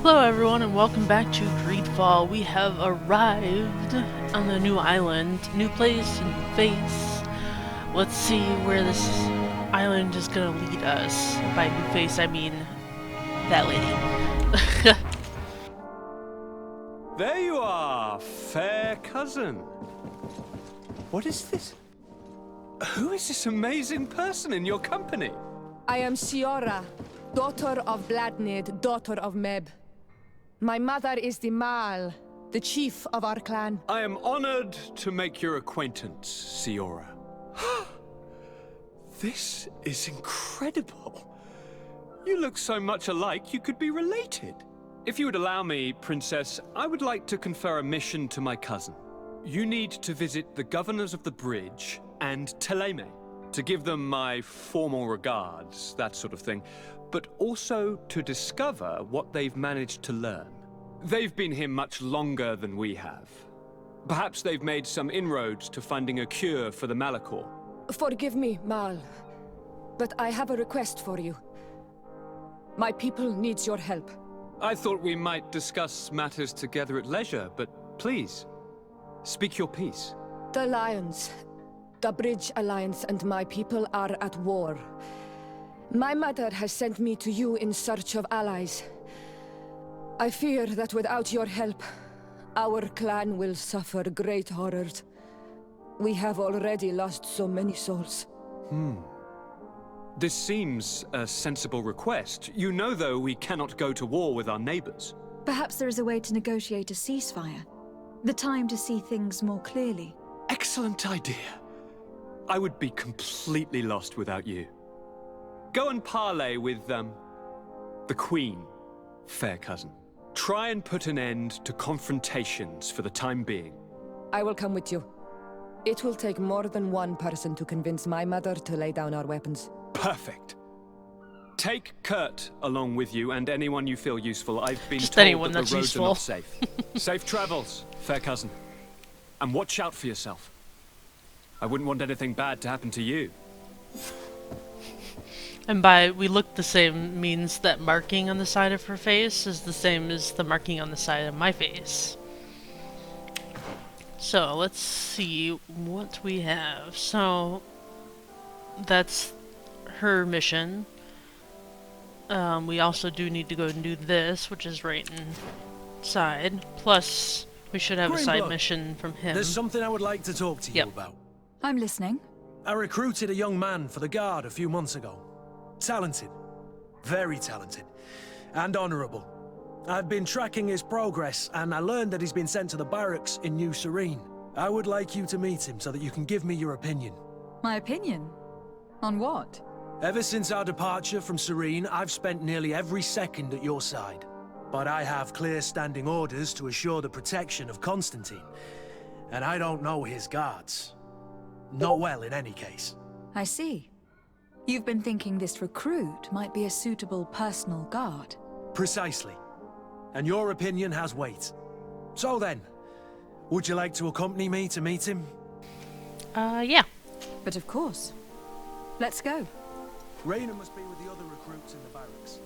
Hello everyone and welcome back to GreedFall. We have arrived on the new island. New place, new face. Let's see where this island is gonna lead us. By new face, I mean that lady. There you are, fair cousin. What is this? Who is this amazing person in your company? I am Siora, daughter of Bladnid, daughter of Meb. My mother is the Mal, the chief of our clan. I am honored to make your acquaintance, Siora. This is incredible. You look so much alike you could be related. If you would allow me, Princess, I would like to confer a mission to my cousin. You need to visit the governors of the bridge and Teleme to give them my formal regards, that sort of thing, but also to discover what they've managed to learn. They've been here much longer than we have. Perhaps they've made some inroads to finding a cure for the Malachor. Forgive me, Mal, but I have a request for you. My people needs your help. I thought we might discuss matters together at leisure, but please, speak your piece. The Lions, the Bridge Alliance and my people are at war. My mother has sent me to you in search of allies. I fear that without your help, our clan will suffer great horrors. We have already lost so many souls. This seems a sensible request. You know, though, we cannot go to war with our neighbors. Perhaps there is a way to negotiate a ceasefire. The time to see things more clearly. Excellent idea. I would be completely lost without you. Go and parley with, the Queen, fair cousin. Try and put an end to confrontations for the time being. I will come with you. It will take more than one person to convince my mother to lay down our weapons. Perfect. Take Kurt along with you and anyone you feel useful. I've been Just told anyone that that's the roads useful. are not safe. Safe travels, fair cousin. And watch out for yourself. I wouldn't want anything bad to happen to you. And by we look the same means that marking on the side of her face is the same as the marking on the side of my face. So let's see what we have. So that's her mission. We also do need to go and do this, which is right inside. Plus, we should have a side Greenblood, mission from him. There's something I would like to talk to you about. I'm listening. I recruited a young man for the Guard a few months ago. Talented. Very talented. And honorable. I've been tracking his progress, and I learned that he's been sent to the barracks in New Serene. I would like you to meet him so that you can give me your opinion. My opinion? On what? Ever since our departure from Serene, I've spent nearly every second at your side. But I have clear standing orders to assure the protection of Constantine. And I don't know his guards. Not well, in any case. I see. You've been thinking this recruit might be a suitable personal guard. Precisely. And your opinion has weight. So then, would you like to accompany me to meet him? Yeah. But of course. Let's go. Raina must be with the other recruits in the barracks.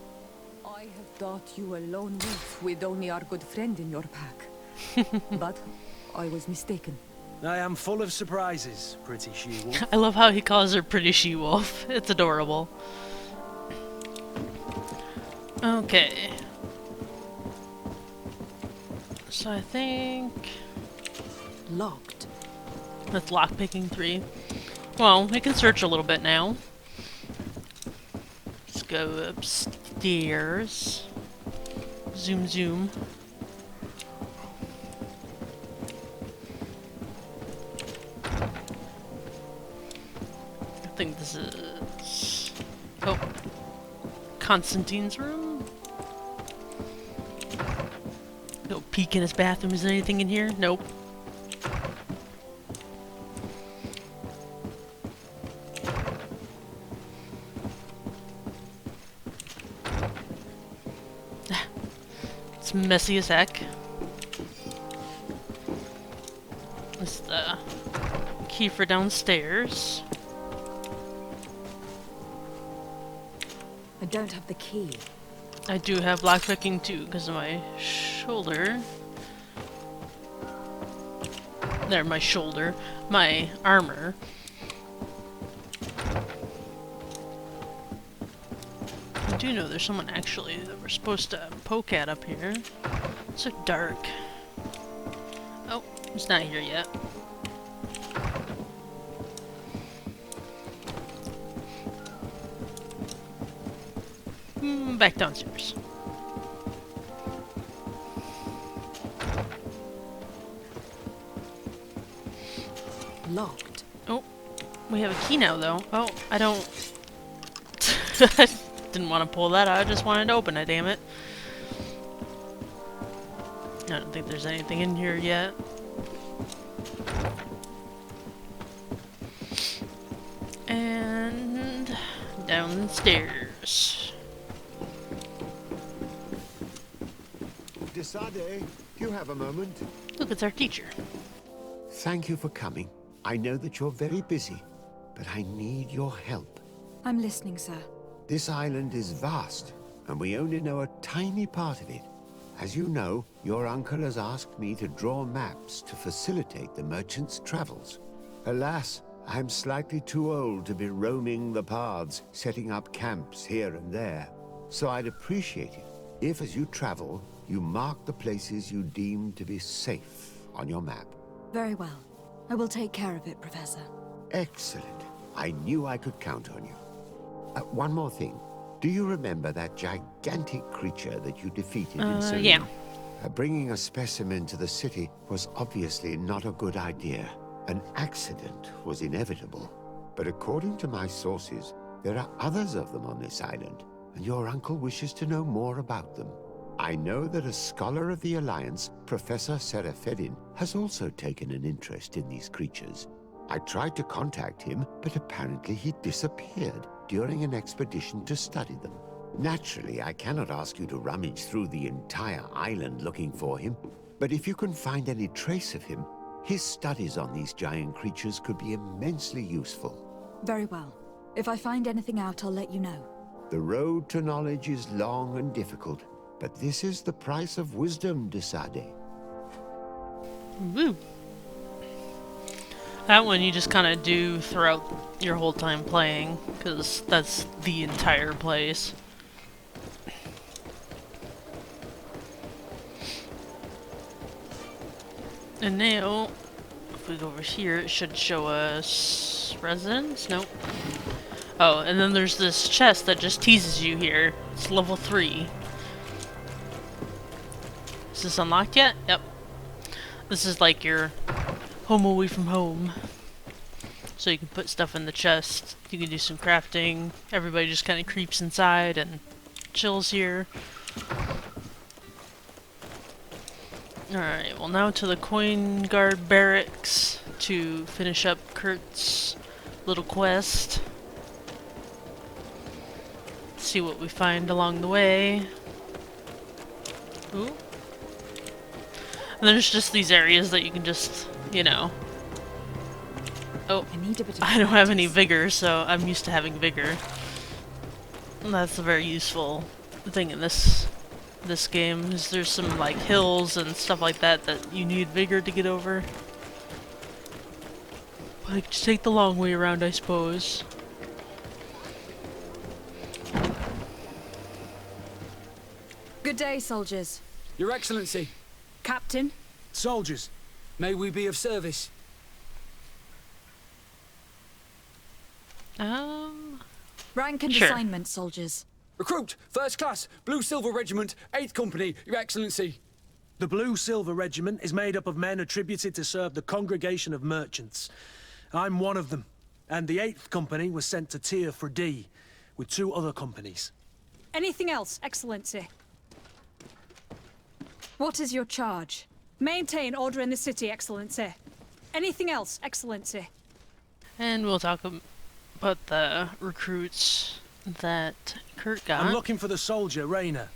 I have thought you a lone wolf with only our good friend in your pack. But I was mistaken. I am full of surprises, pretty she-wolf. I love how he calls her Pretty She-Wolf. It's adorable. Okay. So I think Locked. that's lockpicking 3. Well, we can search a little bit now. Let's go upstairs. Zoom zoom. I think this is... Oh. Constantine's room? Go peek in his bathroom. Is there anything in here? Nope. It's messy as heck. This is the key for downstairs. I don't have the key. I do have lockpicking too, because of my shoulder. There, my shoulder. My armor. I do know there's someone actually that we're supposed to poke at up here. It's so dark. Oh, it's not here yet. Back downstairs. Locked. Oh, we have a key now, though. Oh, I don't... Didn't want to pull that out, I just wanted to open it, damn it. I don't think there's anything in here yet. And... downstairs. Desade, do you have a moment? Look, it's our teacher. Thank you for coming. I know that you're very busy, but I need your help. I'm listening, sir. This island is vast, and we only know a tiny part of it. As you know, your uncle has asked me to draw maps to facilitate the merchants' travels. Alas, I'm slightly too old to be roaming the paths, setting up camps here and there. So I'd appreciate it if, as you travel, you mark the places you deem to be safe on your map. Very well. I will take care of it, Professor. Excellent. I knew I could count on you. One more thing. Do you remember that gigantic creature that you defeated in Serene? Yeah. Bringing a specimen to the city was obviously not a good idea. An accident was inevitable. But according to my sources, there are others of them on this island, and your uncle wishes to know more about them. I know that a scholar of the Alliance, Professor Serafedin, has also taken an interest in these creatures. I tried to contact him, but apparently he disappeared during an expedition to study them. Naturally, I cannot ask you to rummage through the entire island looking for him, but if you can find any trace of him, his studies on these giant creatures could be immensely useful. Very well. If I find anything out, I'll let you know. The road to knowledge is long and difficult, but this is the price of wisdom, Desade. Woo! That one you just kind of do throughout your whole time playing, because that's the entire place. And now, if we go over here, it should show us residence? Nope. Oh, and then there's this chest that just teases you here. It's level 3. Is this unlocked yet? Yep. This is like your home away from home. So you can put stuff in the chest. You can do some crafting. Everybody just kind of creeps inside and chills here. Alright, well now to the coin guard barracks to finish up Kurt's little quest. See what we find along the way. Ooh. And there's just these areas that you can just, you know. Oh, I need a bit of I don't have any vigor, so I'm used to having vigor. And that's a very useful thing in this game, is there's some like hills and stuff like that that you need vigor to get over. Like, just take the long way around, I suppose. Good day, soldiers. Your Excellency, Captain. Soldiers. may we be of service? Rank and Sure. assignment, soldiers. Recruit, first class, Blue Silver Regiment, 8th Company, Your Excellency. The Blue Silver Regiment is made up of men attributed to serve the Congregation of Merchants. I'm one of them, and the 8th Company was sent to Tier for D, with 2 other companies. Anything else, Excellency? What is your charge? Maintain order in the city, Excellency. Anything else, Excellency? And we'll talk about the recruits that Kurt got. I'm looking for the soldier, Rayner.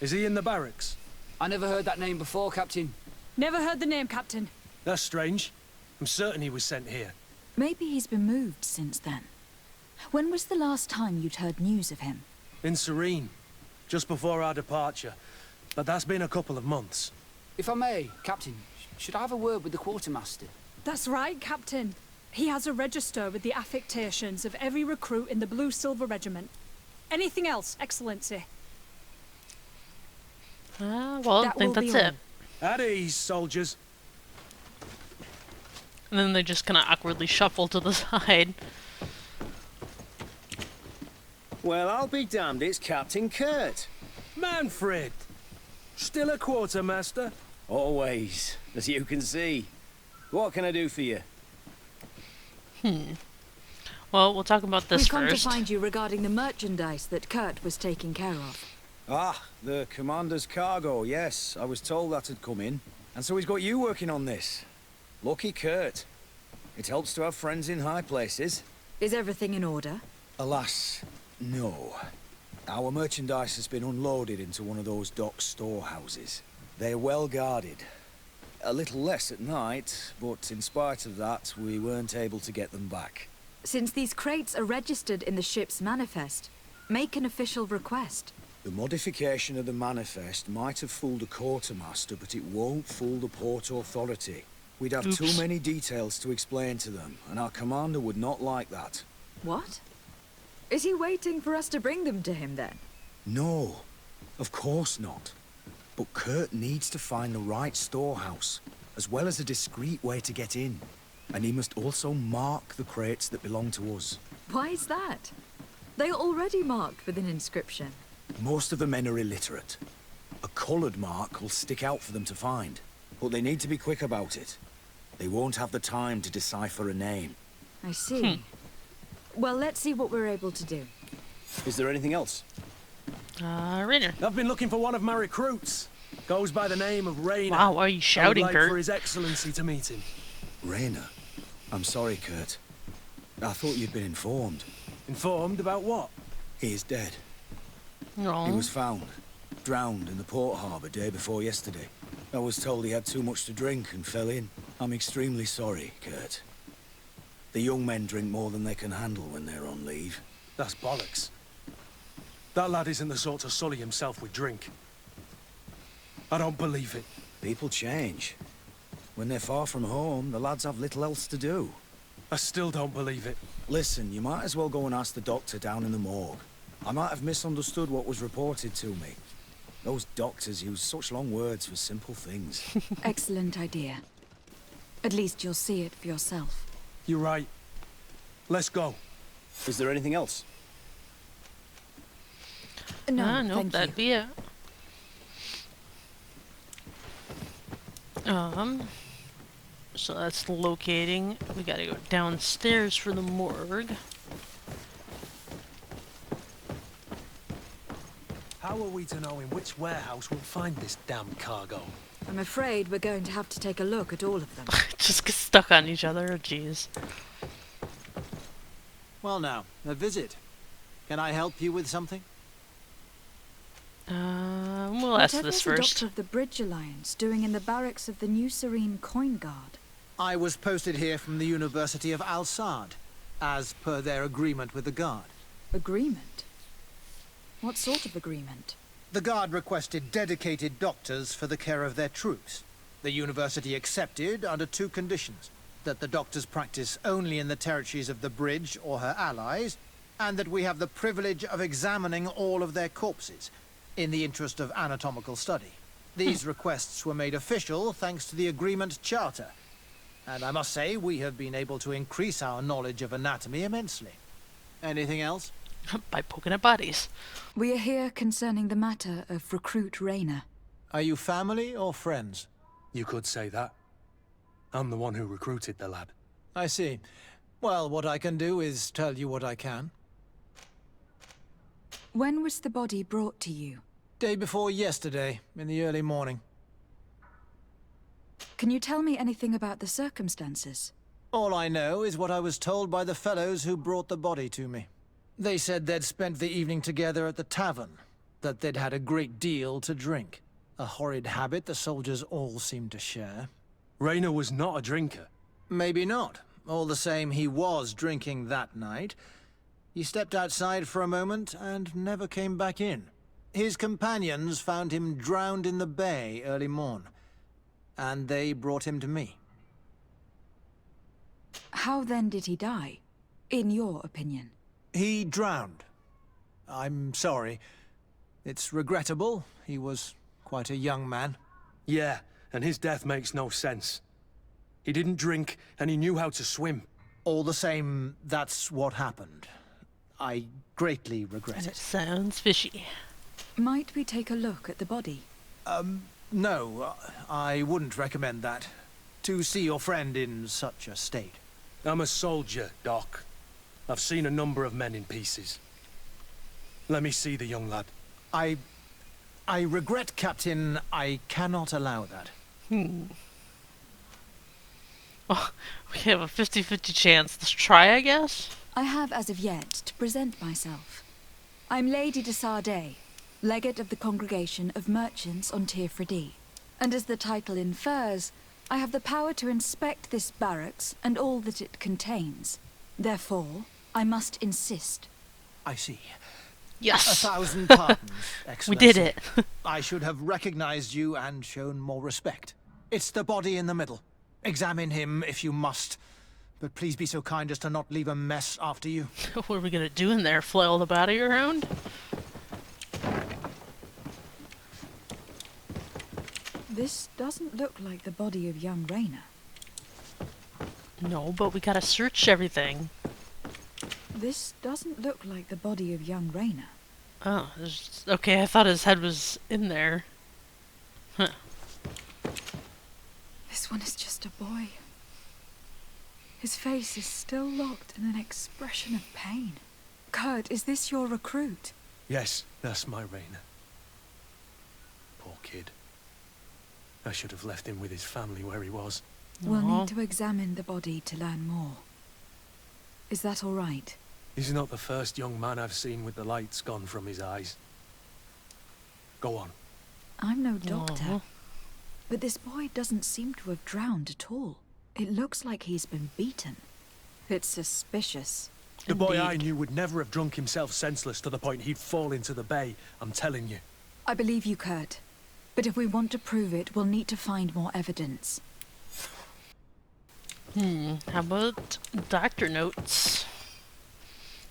Is he in the barracks? I never heard that name before, Captain. Never heard the name, Captain. That's strange. I'm certain he was sent here. Maybe he's been moved since then. When was the last time you'd heard news of him? In Serene. just before our departure. But that's been a couple of months. If I may, Captain, should I have a word with the quartermaster? That's right, Captain. He has a register with the affectations of every recruit in the Blue Silver Regiment. Anything else, Excellency? Well, I think that's it. At ease, soldiers. And then they just kind of awkwardly shuffle to the side. Well, I'll be damned, it's Captain Kurt. Manfred! Still a quartermaster? Always, as you can see. What can I do for you? Well, we'll talk about this We've come to first. find you regarding the merchandise that Kurt was taking care of. Ah, the commander's cargo, yes. I was told that had come in. And so he's got you working on this. Lucky Kurt. It helps to have friends in high places. Is everything in order? Alas, no. Our merchandise has been unloaded into one of those dock storehouses. They're well guarded. A little less at night, but in spite of that, we weren't able to get them back. Since these crates are registered in the ship's manifest, make an official request. The modification of the manifest might have fooled a quartermaster, but it won't fool the Port Authority. We'd have too many details to explain to them, and our commander would not like that. What? Is he waiting for us to bring them to him, then? No, of course not. But Kurt needs to find the right storehouse, as well as a discreet way to get in. And he must also mark the crates that belong to us. Why is that? They are already marked with an inscription. Most of the men are illiterate. A coloured mark will stick out for them to find. But they need to be quick about it. They won't have the time to decipher a name. I see. Well, let's see what we're able to do. Is there anything else? Rainer. I've been looking for one of my recruits. Goes by the name of Rainer. Wow, why are you shouting, I would like Kurt? for His Excellency to meet him. Rainer? I'm sorry, Kurt. I thought you'd been informed. Informed about what? He is dead. No. He was found, drowned in the port harbour day before yesterday. I was told he had too much to drink and fell in. I'm extremely sorry, Kurt. The young men drink more than they can handle when they're on leave. That's bollocks. That lad isn't the sort to sully himself with drink. I don't believe it. People change. When they're far from home, the lads have little else to do. I still don't believe it. Listen, you might as well go and ask the doctor down in the morgue. I might have misunderstood what was reported to me. Those doctors use such long words for simple things. Excellent idea. At least you'll see it for yourself. You're right. Let's go. Is there anything else? No, nope, thank that'd you. be it. So that's locating. We gotta go downstairs for the morgue. How are we to know in which warehouse we'll find this damn cargo? I'm afraid we're going to have to take a look at all of them. Just get stuck on each other, oh, jeez. Well now, a visit. Can I help you with something? We'll ask Whatever this is the first. Doctor of the Bridge Alliance doing in the barracks of the New Serene Coin Guard? I was posted here from the University of Al-Sad, as per their agreement with the Guard. Agreement? What sort of agreement? The Guard requested dedicated doctors for the care of their troops. The University accepted under two conditions: that the doctors practice only in the territories of the Bridge or her allies, and that we have the privilege of examining all of their corpses, in the interest of anatomical study. These requests were made official thanks to the Agreement Charter, and I must say we have been able to increase our knowledge of anatomy immensely. Anything else? By poking at bodies. We are here concerning the matter of Recruit Rainer. Are you family or friends? You could say that. I'm the one who recruited the lad. I see. Well, what I can do is tell you what I can. When was the body brought to you? Day before yesterday, in the early morning. Can you tell me anything about the circumstances? All I know is what I was told by the fellows who brought the body to me. They said they'd spent the evening together at the tavern, that they'd had a great deal to drink. A horrid habit the soldiers all seemed to share. Rainer was not a drinker. Maybe not. All the same, he was drinking that night. He stepped outside for a moment and never came back in. His companions found him drowned in the bay early morn, and they brought him to me. How then did he die, in your opinion? He drowned. I'm sorry. It's regrettable. He was quite a young man. Yeah, and his death makes no sense. He didn't drink, and he knew how to swim. All the same, that's what happened. I greatly regret it. Sounds fishy. Might we take a look at the body? No, I wouldn't recommend that. To see your friend in such a state. I'm a soldier, Doc. I've seen a number of men in pieces. Let me see the young lad. I regret, Captain. I cannot allow that. Oh, we have a 50-50 chance. Let's try, I guess? I have as of yet to present myself. I'm Lady de Sardet, legate of the Congregation of Merchants on Tirfredi. And as the title infers, I have the power to inspect this barracks and all that it contains. Therefore, I must insist. I see. Yes. 1,000 pardons, Excellency. We did it. I should have recognized you and shown more respect. It's the body in the middle. Examine him if you must. But please be so kind as to not leave a mess after you. What are we gonna do in there? Flail the body around? This doesn't look like the body of young Raina. No, but we gotta search everything. This doesn't look like the body of young Raina. Oh, okay, I thought his head was in there. Huh. This one is just a boy. His face is still locked in an expression of pain. Kurt, is this your recruit? Yes, that's my Raina. Poor kid. I should have left him with his family where he was. We'll need to examine the body to learn more. Is that all right? He's not the first young man I've seen with the lights gone from his eyes. Go on. I'm no doctor, but this boy doesn't seem to have drowned at all. It looks like he's been beaten. It's suspicious. The boy I knew would never have drunk himself senseless to the point he'd fall into the bay, I'm telling you. I believe you, Kurt. But if we want to prove it, we'll need to find more evidence. How about doctor notes?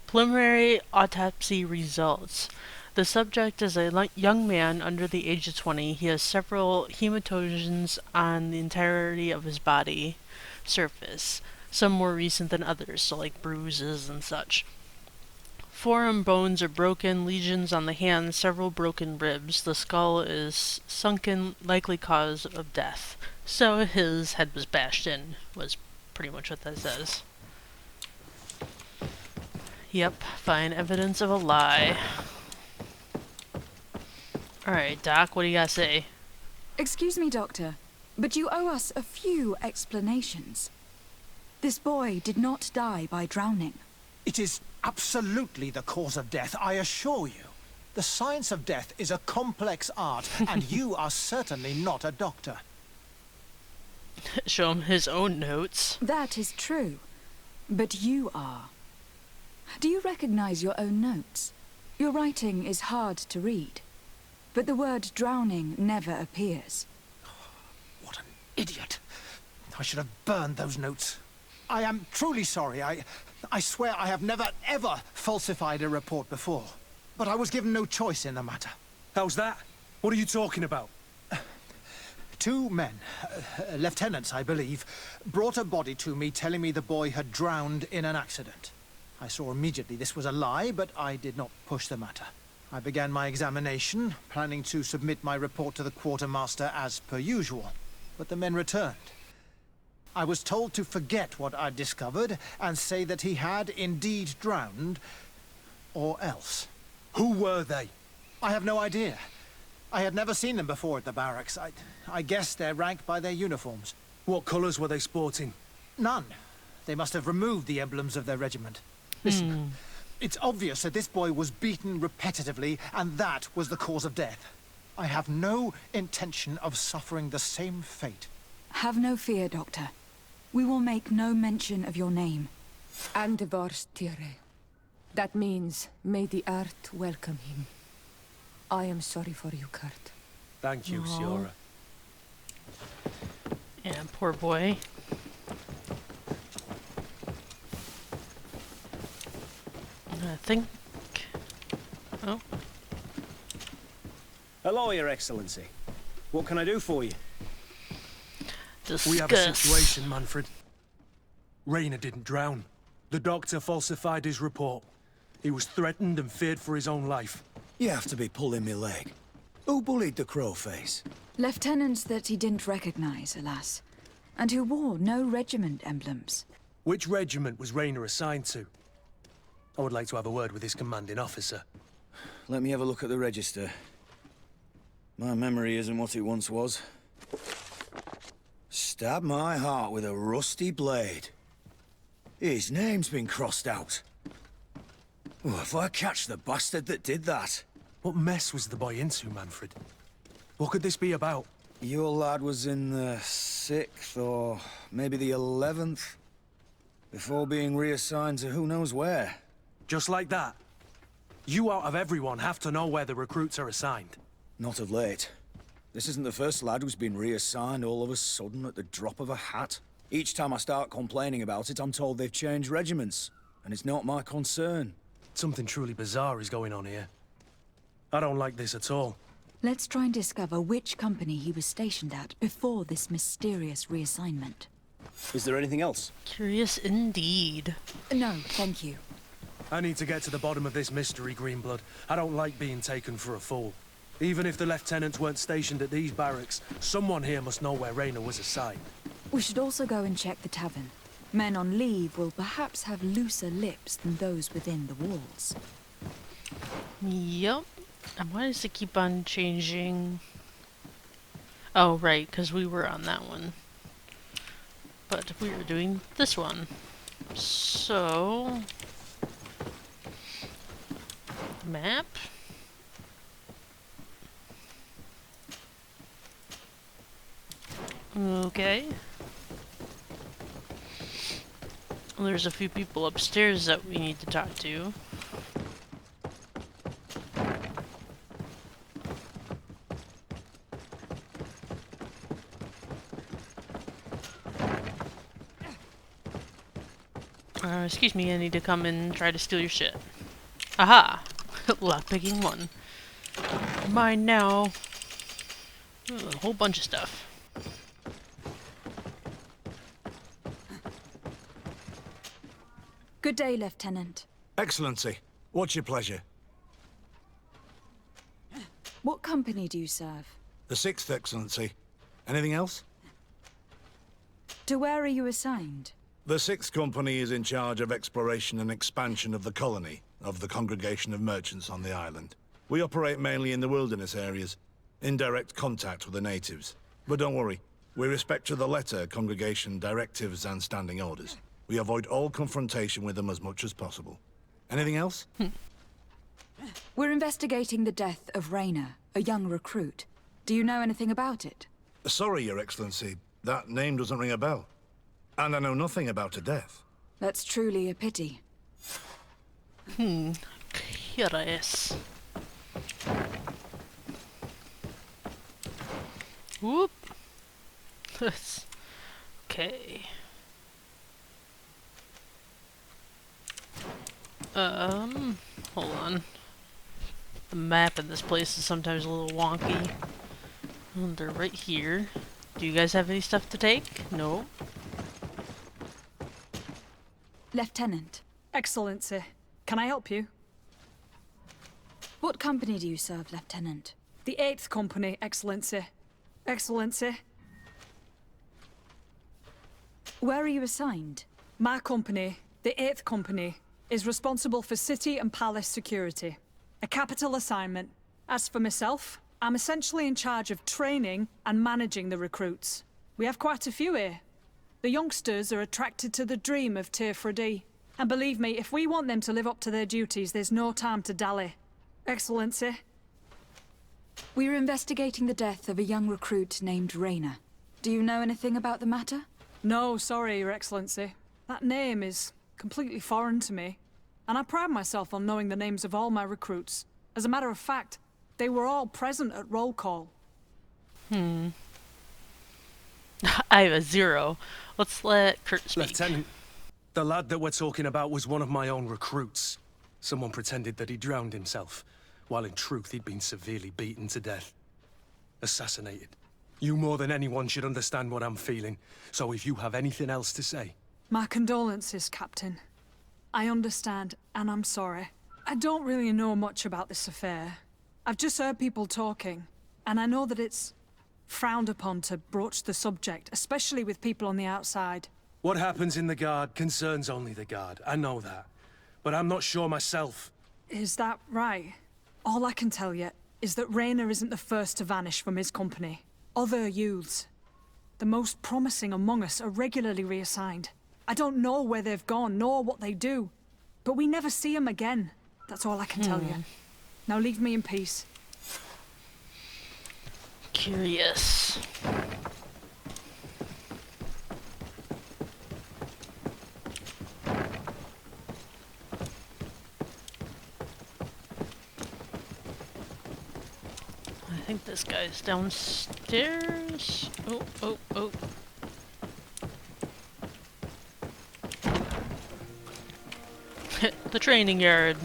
Preliminary autopsy results. The subject is a young man under the age of 20. He has several hematogens on the entirety of his body surface, some more recent than others, so like bruises and such. Forearm bones are broken, lesions on the hands, several broken ribs. The skull is sunken, likely cause of death. So his head was bashed in, was pretty much what that says. Yep, fine evidence of a lie. Alright, Doc, what do you gotta say? Excuse me, Doctor, but you owe us a few explanations. This boy did not die by drowning. It is absolutely the cause of death, I assure you. The science of death is a complex art, and you are certainly not a doctor. Show him his own notes. That is true, but you are. Do you recognize your own notes? Your writing is hard to read, but the word drowning never appears. What an idiot. I should have burned those notes. I am truly sorry. I swear I have never, ever falsified a report before. But I was given no choice in the matter. How's that? What are you talking about? 2 men, lieutenants I believe, brought a body to me telling me the boy had drowned in an accident. I saw immediately this was a lie, but I did not push the matter. I began my examination, planning to submit my report to the quartermaster as per usual. But the men returned. I was told to forget what I'd discovered and say that he had indeed drowned, or else. Who were they? I have no idea. I had never seen them before at the barracks. I guessed their rank by their uniforms. What colours were they sporting? None. They must have removed the emblems of their regiment. Listen, it's obvious that this boy was beaten repetitively, and that was the cause of death. I have no intention of suffering the same fate. Have no fear, Doctor. We will make no mention of your name. Andevors Tire. That means, may the earth welcome him. I am sorry for you, Kurt. Thank you, Aw. Siora. Yeah, poor boy. I think... Oh. Hello, Your Excellency. What can I do for you? Discuss. We have a situation, Manfred. Rainer didn't drown. The doctor falsified his report. He was threatened and feared for his own life. You have to be pulling me leg. Who bullied the crowface? Lieutenants that he didn't recognize, alas, and who wore no regiment emblems. Which regiment was Rainer assigned to? I would like to have a word with his commanding officer. Let me have a look at the register. My memory isn't what it once was. Stab my heart with a rusty blade. His name's been crossed out. Oh, if I catch the bastard that did that. What mess was the boy into, Manfred? What could this be about? Your lad was in the 6th or maybe the 11th, before being reassigned to who knows where. Just like that? You out of everyone have to know where the recruits are assigned. Not of late. This isn't the first lad who's been reassigned all of a sudden at the drop of a hat. Each time I start complaining about it, I'm told they've changed regiments, and it's not my concern. Something truly bizarre is going on here. I don't like this at all. Let's try and discover which company he was stationed at before this mysterious reassignment. Is there anything else? Curious indeed. No, thank you. I need to get to the bottom of this mystery, Greenblood. I don't like being taken for a fool. Even if the lieutenants weren't stationed at these barracks, someone here must know where Rainer was assigned. We should also go and check the tavern. Men on leave will perhaps have looser lips than those within the walls. Yup. And why does it keep on changing? Oh, right, because we were on that one. But we were doing this one. So... Map? Okay. There's a few people upstairs that we need to talk to. Excuse me, I need to come and try to steal your shit. Aha! Lockpicking 1. Mine now. Ooh, a whole bunch of stuff. Good day, Lieutenant. Excellency, what's your pleasure? What company do you serve? The 6th, Excellency. Anything else? To where are you assigned? The 6th Company is in charge of exploration and expansion of the colony of the Congregation of Merchants on the island. We operate mainly in the wilderness areas, in direct contact with the natives. But don't worry, we respect to the letter Congregation directives and standing orders. We avoid all confrontation with them as much as possible. Anything else? We're investigating the death of Rainer, a young recruit. Do you know anything about it? Sorry, Your Excellency. That name doesn't ring a bell. And I know nothing about her death. That's truly a pity. Curious. Whoop. Okay. Hold on. The map in this place is sometimes a little wonky. And they're right here. Do you guys have any stuff to take? No. Lieutenant, Excellency, can I help you? what company do you serve, Lieutenant? The 8th Company, Excellency. Excellency, Where are you assigned? my company, the 8th Company, is responsible for city and palace security. A capital assignment. As for myself, I'm essentially in charge of training and managing the recruits. We have quite a few here. The youngsters are attracted to the dream of Tirfredi. And believe me, if we want them to live up to their duties, there's no time to dally. Excellency, We are investigating the death of a young recruit named Rainer. Do you know anything about the matter? no, sorry, Your Excellency. That name is completely foreign to me. And I pride myself on knowing the names of all my recruits. As a matter of fact, They were all present at roll call. I have a 0. Let's let Kurt speak. Lieutenant, the lad that we're talking about was one of my own recruits. Someone pretended that he drowned himself, while in truth he'd been severely beaten to death. Assassinated. You more than anyone should understand what I'm feeling, so if you have anything else to say... My condolences, Captain. I understand, and I'm sorry. I don't really know much about this affair. I've just heard people talking, and I know that it's frowned upon to broach the subject, especially with people on the outside. What happens in the Guard concerns only the Guard, I know that. But I'm not sure myself. Is that right? All I can tell you is that Rayner isn't the first to vanish from his company. Other youths, the most promising among us, are regularly reassigned. I don't know where they've gone, nor what they do. But we never see them again. That's all I can tell you. Now leave me in peace. Curious. I think this guy's downstairs. Oh. The training yard.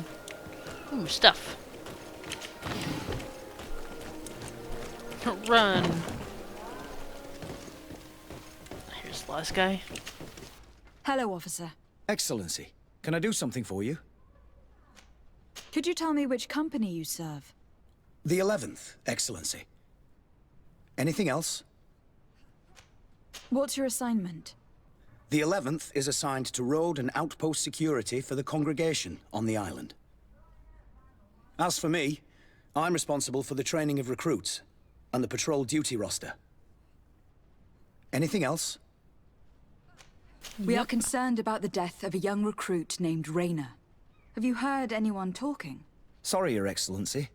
Ooh, stuff. Run. Here's the last guy. Hello, officer. Excellency, can I do something for you? Could you tell me which company you serve? The 11th, Excellency. Anything else? What's your assignment? The 11th is assigned to road and outpost security for the congregation on the island. As for me, I'm responsible for the training of recruits and the patrol duty roster. Anything else? We are concerned about the death of a young recruit named Rayner. Have you heard anyone talking? Sorry, Your Excellency.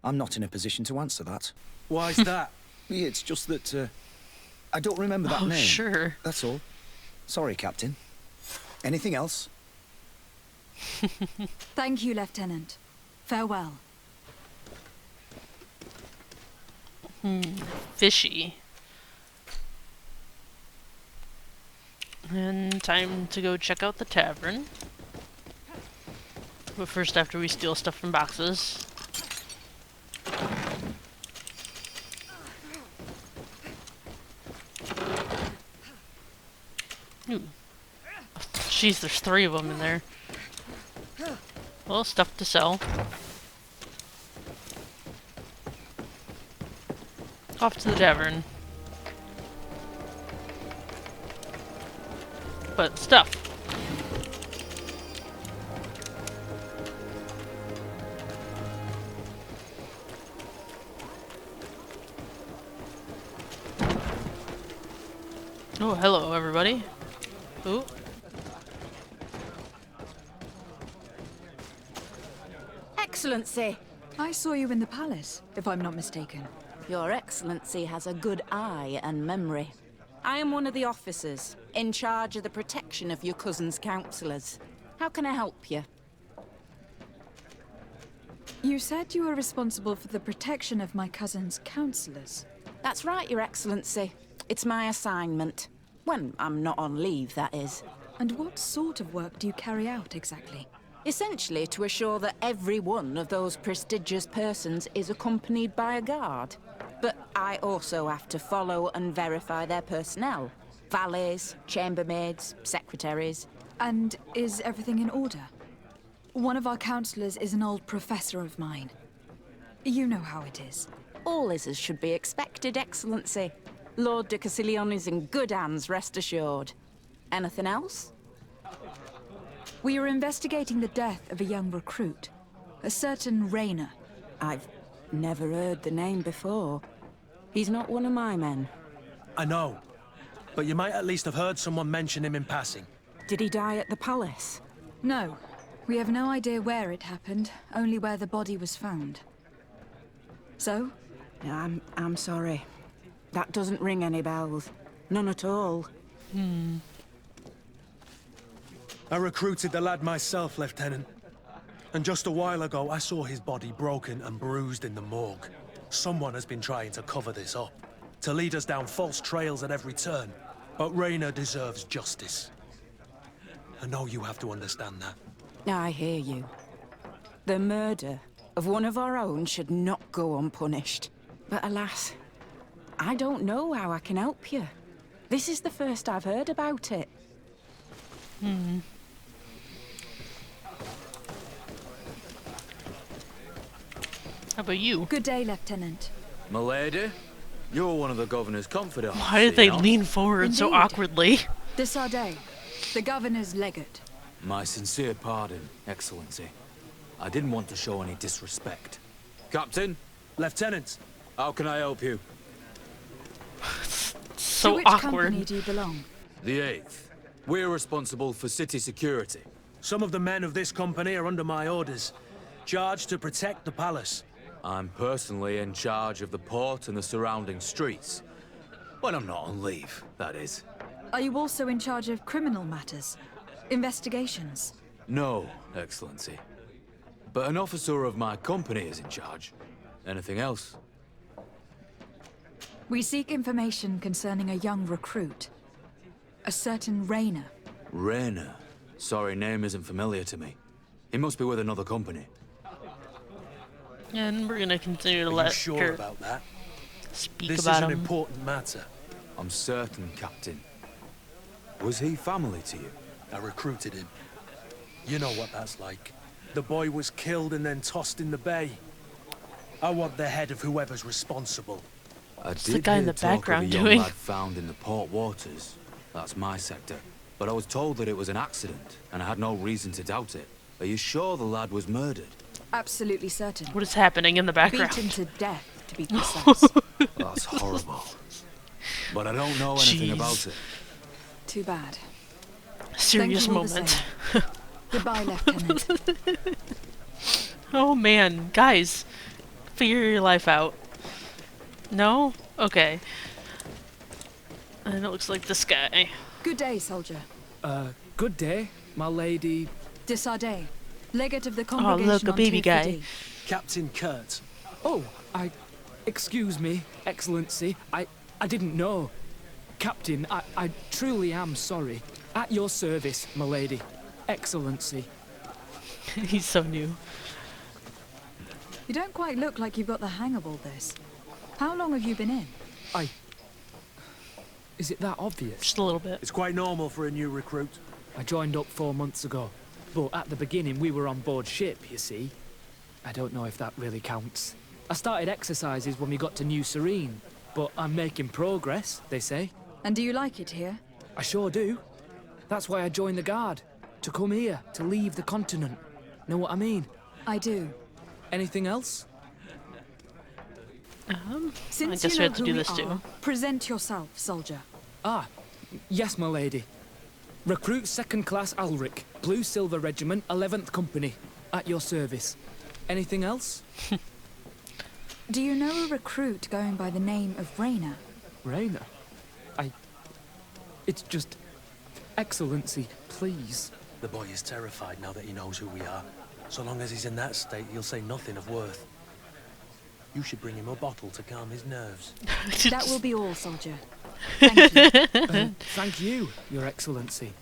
I'm not in a position to answer that. Why's that? It's just that, I don't remember that name. Sure. That's all. Sorry, Captain. Anything else? Thank you, Lieutenant. Farewell. Fishy. And time to go check out the tavern. But first, after we steal stuff from boxes. Ooh. Jeez, there's 3 of them in there. Well, stuff to sell. Off to the tavern. But stuff. Oh, hello everybody. Ooh. Excellency! I saw you in the palace, if I'm not mistaken. Your Excellency has a good eye and memory. I am one of the officers, in charge of the protection of your cousin's councillors. How can I help you? You said you were responsible for the protection of my cousin's councillors. That's right, Your Excellency. It's my assignment. When I'm not on leave, that is. And what sort of work do you carry out, exactly? Essentially to assure that every one of those prestigious persons is accompanied by a guard. But I also have to follow and verify their personnel. Valets, chambermaids, secretaries. And is everything in order? One of our councillors is an old professor of mine. You know how it is. All is as should be expected, Excellency. Lord de Castiglione is in good hands, rest assured. Anything else? We are investigating the death of a young recruit. A certain Rayner. I've never heard the name before. He's not one of my men. I know. But you might at least have heard someone mention him in passing. Did he die at the palace? No. We have no idea where it happened, only where the body was found. So? I'm sorry. That doesn't ring any bells. None at all. I recruited the lad myself, Lieutenant. And just a while ago, I saw his body broken and bruised in the morgue. Someone has been trying to cover this up, to lead us down false trails at every turn. But Raina deserves justice. I know you have to understand that. I hear you. The murder of one of our own should not go unpunished. But alas, I don't know how I can help you. This is the first I've heard about it. How about you? Good day, Lieutenant. Milady, you're one of the governor's confidants. Why did they lean forward so Indeed. awkwardly? De Sardet, the governor's legate. My sincere pardon, Excellency. I didn't want to show any disrespect. Captain? Lieutenant! How can I help you? So to which awkward. company do you belong? The 8th. We're responsible for city security. Some of the men of this company are under my orders, charged to protect the palace. I'm personally in charge of the port and the surrounding streets. When I'm not on leave, that is. Are you also in charge of criminal matters? Investigations? No, Excellency. But an officer of my company is in charge. Anything else? We seek information concerning a young recruit. A certain Raina. Raina? Sorry, name isn't familiar to me. He must be with another company. And we're gonna continue to Are let you sure her about that? speak This about is an him. important matter. I'm certain, Captain. Was he family to you? I recruited him. You know what that's like. The boy was killed and then tossed in the bay. I want the head of whoever's responsible. I the did guy in hear the talk background of a young doing? lad found in the port waters. That's my sector. But I was told that it was an accident, and I had no reason to doubt it. Are you sure the lad was murdered? Absolutely certain. What is happening in the background? Beaten to death, to be precise. That's horrible. But I don't know anything Jeez. about it. Too bad. Serious Thank you all the moment. same. Goodbye, Lieutenant. Oh man, guys, figure your life out. No? Okay. And it looks like this guy. Good day, soldier. Good day, my lady. De Sardet, legate of the Oh, congregation look, a on baby guy. Tirfidi. Captain Kurt. Oh, excuse me, Excellency. I didn't know. Captain, I truly am sorry. At your service, my lady. Excellency. He's so new. You don't quite look like you've got the hang of all this. How long have you been in? Is it that obvious? Just a little bit. It's quite normal for a new recruit. I joined up 4 months ago. But at the beginning, we were on board ship, you see. I don't know if that really counts. I started exercises when we got to New Serene. But I'm making progress, they say. And do you like it here? I sure do. That's why I joined the Guard. To come here, to leave the continent. Know what I mean? I do. Anything else? Since I guess you we know have to who do we this are, too. present yourself, soldier. Ah, yes, my lady. Recruit 2nd Class Alric, Blue Silver Regiment, 11th Company. At your service. Anything else? Do you know a recruit going by the name of Raina? Raina? It's just... Excellency, please. The boy is terrified now that he knows who we are. So long as he's in that state, he'll say nothing of worth. You should bring him a bottle to calm his nerves. That will be all, soldier. Thank you. Thank you, Your Excellency.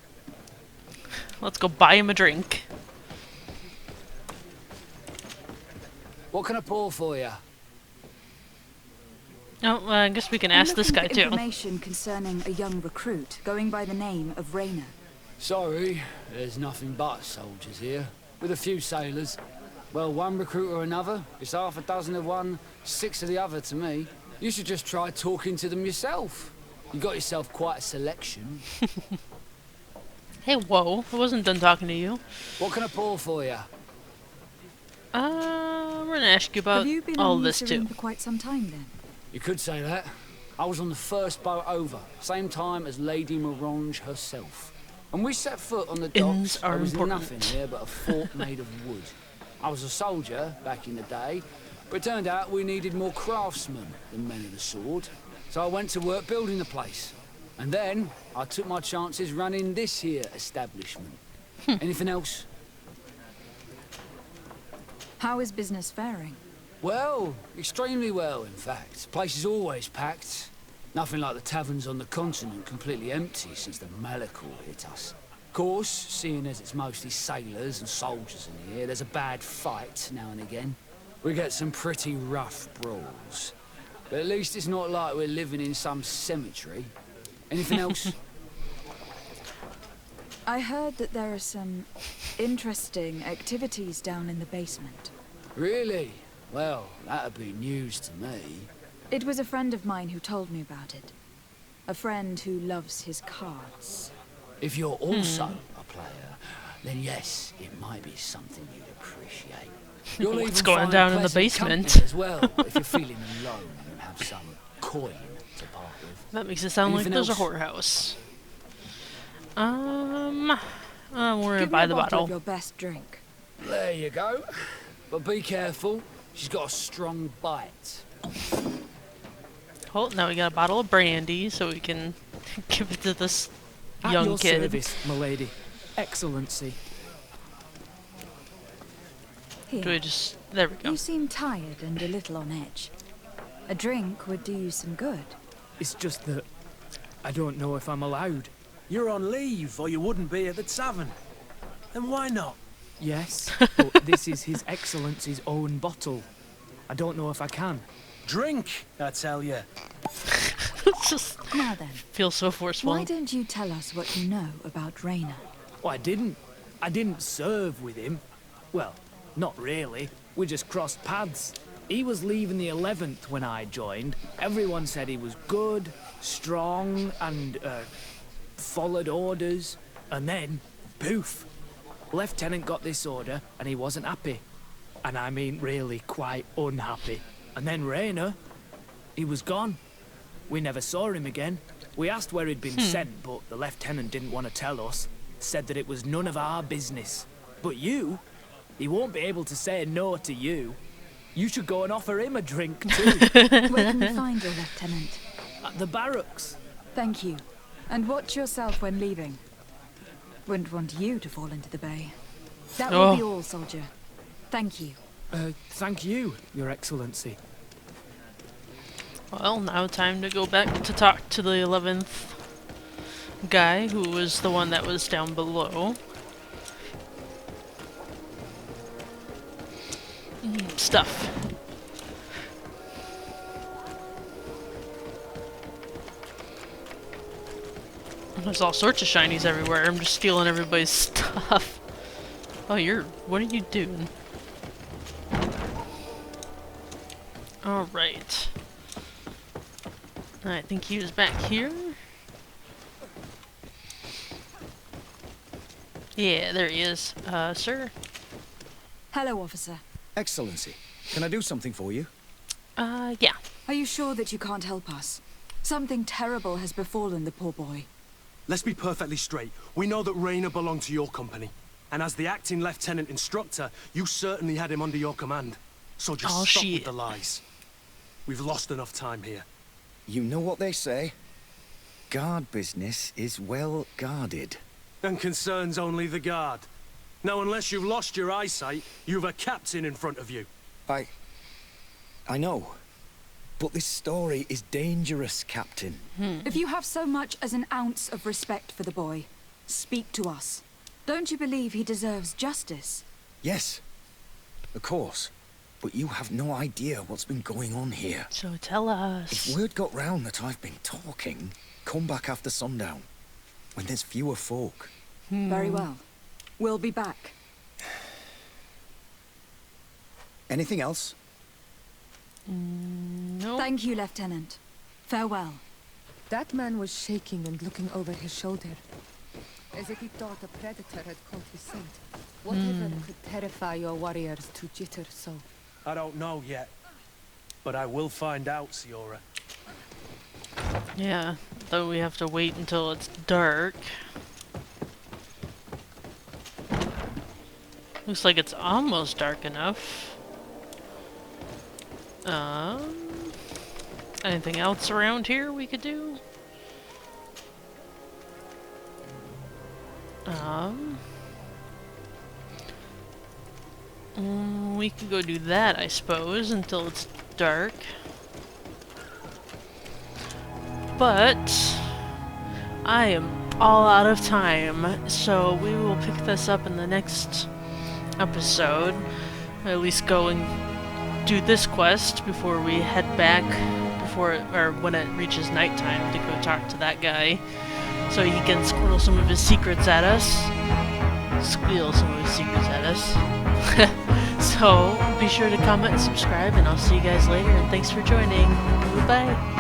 Let's go buy him a drink. What can I pour for you? Oh, well, I guess we can I'm ask this looking guy for too. information concerning a young recruit going by the name of Raina. Sorry, there's nothing but soldiers here, with a few sailors. Well, one recruit or another, it's half a dozen of one, 6 of the other to me. You should just try talking to them yourself. You got yourself quite a selection. Hey, whoa, I wasn't done talking to you. What can I pour for you? We're gonna ask you about Have you been all on this New too. Serene for quite some time then? You could say that. I was on the first boat over, same time as Lady Morange herself. And we set foot on the Inns docks, are there was important. nothing here but a fort made of wood. I was a soldier back in the day, but it turned out we needed more craftsmen than men of the sword. So I went to work building the place. And then I took my chances running this here establishment. Anything else? How is business faring? Well, extremely well, in fact. Place is always packed. Nothing like the taverns on the continent completely empty since the Malachor hit us. Of course, seeing as it's mostly sailors and soldiers in here, there's a bad fight now and again. We get some pretty rough brawls. But at least it's not like we're living in some cemetery. Anything else? I heard that there are some interesting activities down in the basement. Really? Well, that'd be news to me. It was a friend of mine who told me about it. A friend who loves his cards. If you're also a player, then yes, it might be something you'd appreciate. You'll What's even going find down in the pleasant basement? company as well, if you're feeling alone and have some coin to part with. That makes it sound Anything like there's else? a whorehouse. We're Give gonna buy me a the bottle bottle. of your best drink. There you go. But be careful, she's got a strong bite. Oh, now we got a bottle of brandy, so we can give it to this At young your kid. service, milady. Excellency. Here. Do we just... There we go. You seem tired and a little on edge. A drink would do you some good. It's just that I don't know if I'm allowed. You're on leave, or you wouldn't be at the tavern. And why not? Yes, but this is His Excellency's own bottle. I don't know if I can. Drink, I tell you. It's just Now then, feels so forceful. why don't you tell us what you know about Rainer? Oh, I didn't serve with him. Well, not really. We just crossed paths. He was leaving the 11th when I joined. Everyone said he was good, strong, and, followed orders. And then, poof. Lieutenant got this order, and he wasn't happy. And I mean really quite unhappy. And then Rainer, he was gone. We never saw him again. We asked where he'd been sent, but the lieutenant didn't want to tell us. Said that it was none of our business. But you, he won't be able to say no to you. You should go and offer him a drink too. Where can we find your lieutenant? At the barracks. Thank you. And watch yourself when leaving. Wouldn't want you to fall into the bay. That will be all, soldier. Thank you. Thank you, Your Excellency. Well, now time to go back to talk to the 11th guy, who was the one that was down below. Stuff. There's all sorts of shinies everywhere. I'm just stealing everybody's stuff. Oh, what are you doing? Alright. I think he was back here. Yeah, there he is. Sir? Hello, officer. Excellency, can I do something for you? Yeah. Are you sure that you can't help us? Something terrible has befallen the poor boy. Let's be perfectly straight. We know that Rainer belonged to your company. And as the acting lieutenant instructor, you certainly had him under your command. So just stop with the lies. We've lost enough time here. You know what they say? Guard business is well guarded. And concerns only the guard. Now, unless you've lost your eyesight, you've a captain in front of you. I know. But this story is dangerous, Captain. If you have so much as an ounce of respect for the boy, speak to us. Don't you believe he deserves justice? Yes, of course. But you have no idea what's been going on here. So tell us. If word got round that I've been talking, come back after sundown, when there's fewer folk. Very well. We'll be back. Anything else? No. Thank you, Lieutenant. Farewell. That man was shaking and looking over his shoulder, as if he thought a predator had caught his scent. Whatever could terrify your warriors to jitter so? I don't know yet, but I will find out, Siora. Yeah, though we have to wait until it's dark. Looks like it's almost dark enough. Anything else around here we could do? We could go do that, I suppose, until it's dark. But I am all out of time, so we will pick this up in the next episode. At least go and do this quest before we head back, or when it reaches nighttime, to go talk to that guy, so he can squirrel some of his secrets at us. Squeal some of his secrets at us. So be sure to comment and subscribe, and I'll see you guys later, and thanks for joining. Goodbye.